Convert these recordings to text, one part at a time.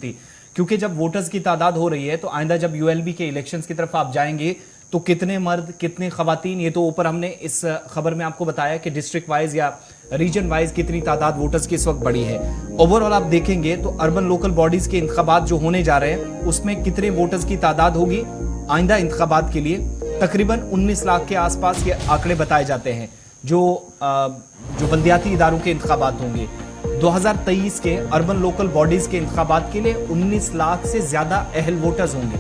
थी। क्योंकि जब वोटर्स की तादाद हो रही है तो आइंदा जब यूएलबी के इलेक्शंस की तरफ आप जाएंगे तो कितने मर्द कितने खवातीन, ये तो ऊपर हमने इस खबर में आपको बताया कि डिस्ट्रिक्ट वाइज या रीजन वाइज कितनी तादाद वोटर्स की इस वक्त बढ़ी है। ओवरऑल आप देखेंगे तो अर्बन लोकल बॉडीज के इंतखाबात जो होने जा रहे हैं उसमें कितने वोटर्स की तादाद होगी आइंदा इंतखाबात के लिए, तकरीबन 19 लाख के आसपास के आंकड़े बताए जाते हैं जो बल्दियाती इदारों के इंतखाबात होंगे। 2023 के अर्बन लोकल बॉडीज के इंतखाबात के लिए 19 लाख से ज्यादा अहल वोटर्स होंगे।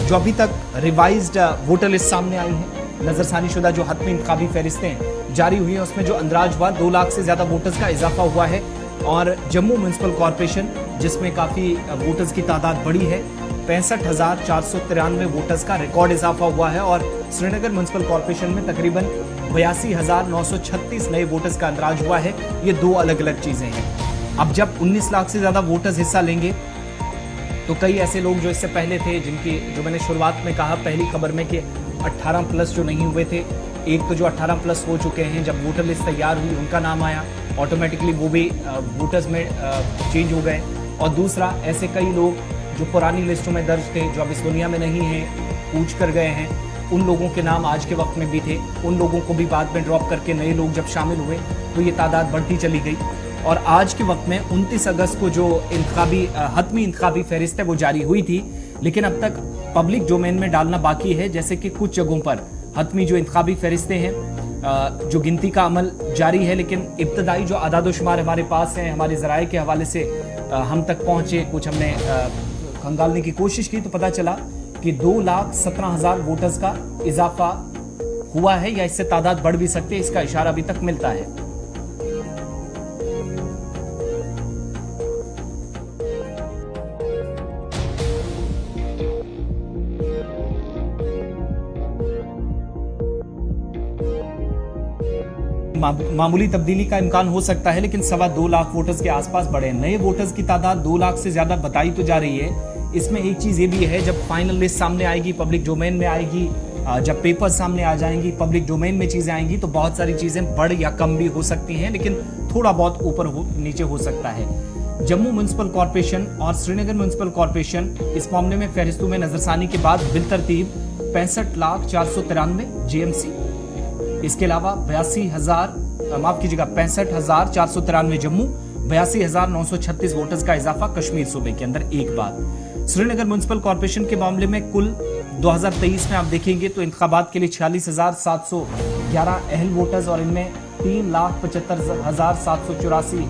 जो अभी तक रिवाइज्ड वोटर लिस्ट सामने आई है, नजरसानी शुदा जो हतमी इंतखाबी फहरिस्तें जारी हुई है उसमें जो अंदराज हुआ 2 लाख से ज्यादा वोटर्स का इजाफा हुआ है। और जम्मू म्युनिसिपल कॉरपोरेशन जिसमें काफी वोटर्स की तादाद बढ़ी है, 65,493 वोटर्स का रिकॉर्ड इजाफा हुआ है। और श्रीनगर म्युनिसिपल कॉरपोरेशन में तकरीबन 82,936 नए वोटर्स का अंदराज हुआ है। ये दो अलग अलग चीजें हैं। अब जब 19 लाख से ज्यादा वोटर्स हिस्सा लेंगे तो कई ऐसे लोग जो इससे पहले थे, जिनकी जो मैंने शुरुआत में कहा पहली खबर में कि 18 प्लस जो नहीं हुए थे, एक तो जो 18 प्लस हो चुके हैं, जब वोटर लिस्ट तैयार हुई उनका नाम आया, ऑटोमेटिकली वो भी वोटर्स में चेंज हो गए। और दूसरा, ऐसे कई लोग जो पुरानी लिस्टों में दर्ज थे, जो अब इस दुनिया में नहीं हैं, पूछ कर गए हैं, उन लोगों के नाम आज के वक्त में भी थे, उन लोगों को भी बाद में ड्रॉप करके नए लोग जब शामिल हुए तो ये तादाद बढ़ती चली गई। और आज के वक्त में 29 अगस्त को जो हतमी इंतखाबी फहरिस्त है वो जारी हुई थी, लेकिन अब तक पब्लिक डोमेन में डालना बाकी है। जैसे कि कुछ जगहों पर हतमी जो इंतखाबी फहरिस्तें हैं, जो गिनती का अमल जारी है, लेकिन इब्तदाई जो आदादोशुमार हमारे पास हैं, हमारे ज़राए के हवाले से हम तक पहुंचे, कुछ हमने खंगालने की कोशिश की तो पता चला कि 2,17,000 वोटर्स का इजाफा हुआ है, या इससे तादाद बढ़ भी सकती है, इसका इशारा अभी तक मिलता है। मामूली तब्दीली का इम्कान हो सकता है, लेकिन 2.25 लाख वोटर्स के आसपास बढ़े। नए वोटर्स की तादाद 2 लाख से ज्यादा बताई तो जा रही है। इसमें एक चीज ये भी है, जब फाइनल लिस्ट सामने आएगी, पब्लिक डोमेन में आएगी, जब पेपर सामने आ जाएंगी, पब्लिक डोमेन में चीजें आएंगी, तो बहुत सारी चीजें बढ़ या कम भी हो सकती हैं, लेकिन थोड़ा बहुत ऊपर नीचे हो सकता है। जम्मू म्युनिसिपल कॉरपोरेशन और श्रीनगर म्युनिसिपल कॉरपोरेशन इस मामले में फहरिस्तों में नजरसानी के बाद बिलतरतीब 65,493 जेएमसी, इसके अलावा 65,493 जम्मू, 82,936 वोटर्स का इजाफा कश्मीर सूबे के अंदर। एक बात, श्रीनगर म्युनिसिपल कॉरपोरेशन के मामले में कुल 2023 में आप देखेंगे तो इंतखाबात के लिए 46,711 अहल वोटर्स, और इनमें 3,75,784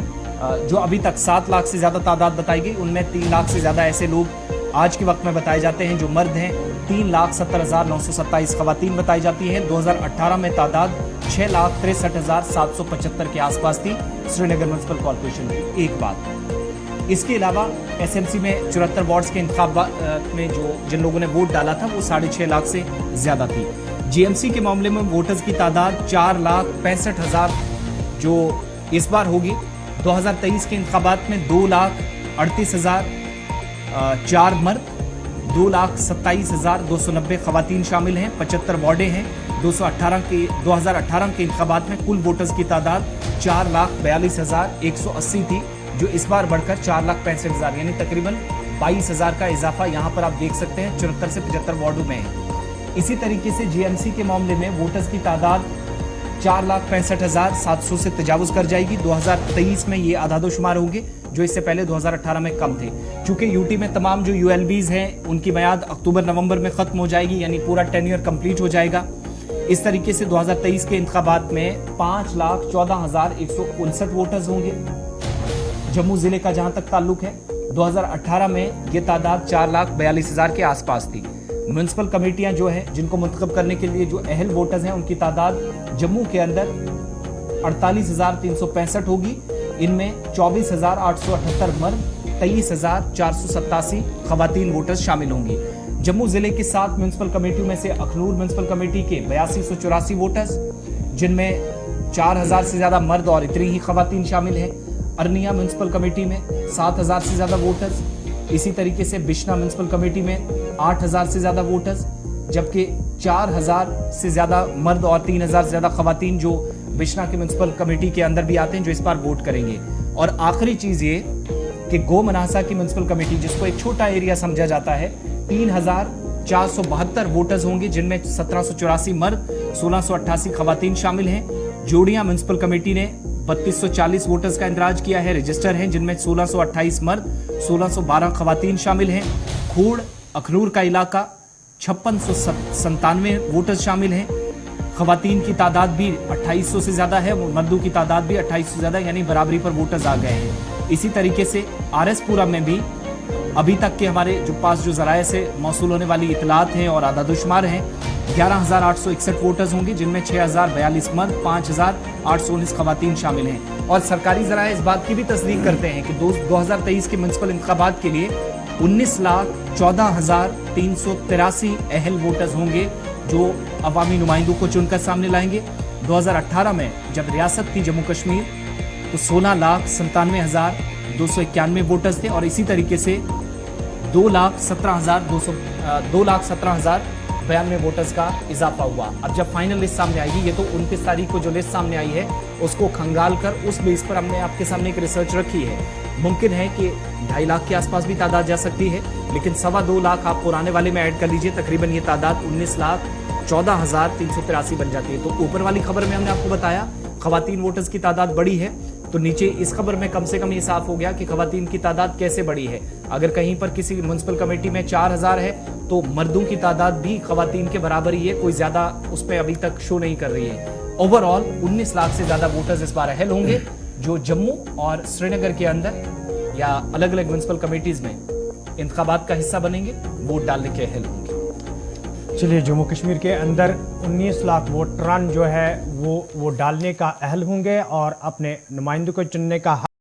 जो अभी तक 7 लाख से ज्यादा तादाद बताई गई, उनमें 3 लाख से ज्यादा ऐसे लोग आज के वक्त में बताए जाते हैं जो मर्द हैं। 3,70,927 खवातीन बताई जाती हैं। 2018 में तादाद 6,63,775 के आसपास थी श्रीनगर म्युनिसिपल कॉरपोरेशन की। एक बात, इसके अलावा एसएमसी में 74 वार्ड्स के इंतखाबात में जिन लोगों ने वोट डाला था वो 6.5 लाख से ज्यादा थी। जीएमसी के मामले में वोटर्स की तादाद 4,65,000 जो इस बार होगी। 2023 के इंतखाबात में 2,38,004 मर्द, 2,27,290 खवातीन शामिल हैं। 75 वार्डें हैं। 2018 के इंतखाबात में कुल वोटर्स की तादाद 4,42,180 थी, जो इस बार बढ़कर 4,65,000 यानी तकरीबन 22,000 का इजाफा यहाँ पर आप देख सकते हैं 74 से 75 वार्डों में है। इसी तरीके से जीएमसी के मामले में वोटर्स की तादाद 4,65,700 से तजावुज कर जाएगी। 2023 में ये आदादोशुमार होंगे जो इससे पहले 2018 में कम थे। चूंकि यूटी में तमाम जो यूएलबीज हैं उनकी मियाद अक्टूबर-नवंबर में खत्म हो जाएगी, यानी पूरा टेन्योर कंप्लीट हो जाएगा। इस तरीके से 2023 के इंतखाबात में 5,14,159 वोटर्स होंगे जम्मू जिले का जहां तक ताल्लुक है। 2018 में ये तादाद 4,42,000 के आसपास थी। म्युनिसिपल कमेटियां जो है जिनको मुंतखब करने के लिए जो अहल वोटर्स हैं उनकी तादाद जम्मू के अंदर 48,365 होगी। इनमें 24,878 मर्द, 23,487 खवातीन वोटर्स शामिल होंगी। जम्मू जिले की 7 म्युनिसिपल कमेटियों में से अखनूर म्युनिसिपल कमेटी के 8284 वोटर्स, जिनमें 4,000 से ज्यादा मर्द और इतनी ही खवातीन शामिल हैं। अरनिया म्युनिसिपल कमेटी में 7,000 से ज्यादा वोटर्स। इसी तरीके से बिश्ना म्युनिसिपल कमेटी में 8,000 से ज्यादा वोटर्स, जबकि 4,000 से ज्यादा मर्द और 3,000 से ज्यादा खवातीन जो बिश्ना के म्युनिसिपल कमेटी के अंदर भी आते हैं जो इस बार वोट करेंगे। और आखिरी चीज ये कि गो मनासा की म्युनिसिपल कमेटी, जिसको एक छोटा एरिया समझा जाता है, 3,472 वोटर्स होंगे, जिनमें 1784 मर्द, 1688 खवातीन शामिल हैं। जोड़ियां म्युनिसिपल कमेटी ने 3240 वोटर्स का इंदराज किया है, रजिस्टर हैं, जिनमें 1628 मर्द, 1612 खवातीन शामिल हैं। खूड़ अखनूर का इलाका 5697 वोटर्स शामिल हैं। खवातीन की तादाद भी 2800 से ज्यादा है, मर्दों की तादाद भी 2800 से ज्यादा, यानी बराबरी पर वोटर्स आ गए हैं। इसी तरीके से RS-पुरा में भी अभी तक के हमारे जो जराये से मौसूल होने वाली इतलात हैं और आदादुशुमार हैं, 11,861 वोटर्स होंगे, जिनमें 6,042 मर्द, 5,819 खवातीन शामिल हैं। और सरकारी जराये इस बात की भी तस्दीक करते हैं कि 2023 के म्युनिसिपल इंतखाबात के लिए 19,14,383 अहल वोटर्स होंगे, जो अवामी नुमाइंदों को चुनकर सामने लाएंगे। 2018 में जब रियासत थी जम्मू कश्मीर, तो 16,97,291 वोटर्स थे, और इसी तरीके से 2,17,092 वोटर्स का इजाफा हुआ। अब जब फाइनल लिस्ट सामने आएगी, ये तो 29 तारीख को जो लिस्ट सामने आई है उसको खंगाल कर उस बेस पर हमने आपके सामने एक रिसर्च रखी है। मुमकिन है कि 2.5 लाख के आसपास भी तादाद जा सकती है, लेकिन 2.25 लाख आप पुराने वाले में ऐड कर लीजिए, तकरीबन ये तादाद 19,14,383 बन जाती है। तो ऊपर वाली खबर में हमने आपको बताया खवातीन वोटर्स की तादाद बड़ी है, तो नीचे इस खबर में कम से कम ये साफ हो गया कि खवातीन की तादाद कैसे बड़ी है। अगर कहीं पर किसी म्युनिसिपल कमेटी में 4,000 है, तो मर्दों की तादाद भी खवातीन के बराबर ही है, कोई ज्यादा उस पर अभी तक शो नहीं कर रही है। ओवरऑल 19 लाख से ज्यादा वोटर्स इस बार अहल होंगे, जो जम्मू और श्रीनगर के अंदर या अलग अलग म्युनिसिपल कमेटीज में इंतखाबात का हिस्सा बनेंगे, वोट डालने के अहल होंगे। चलिए, जम्मू कश्मीर के अंदर 19 लाख वोटरान जो है वो डालने का अहल होंगे और अपने नुमाइंदों को चुनने का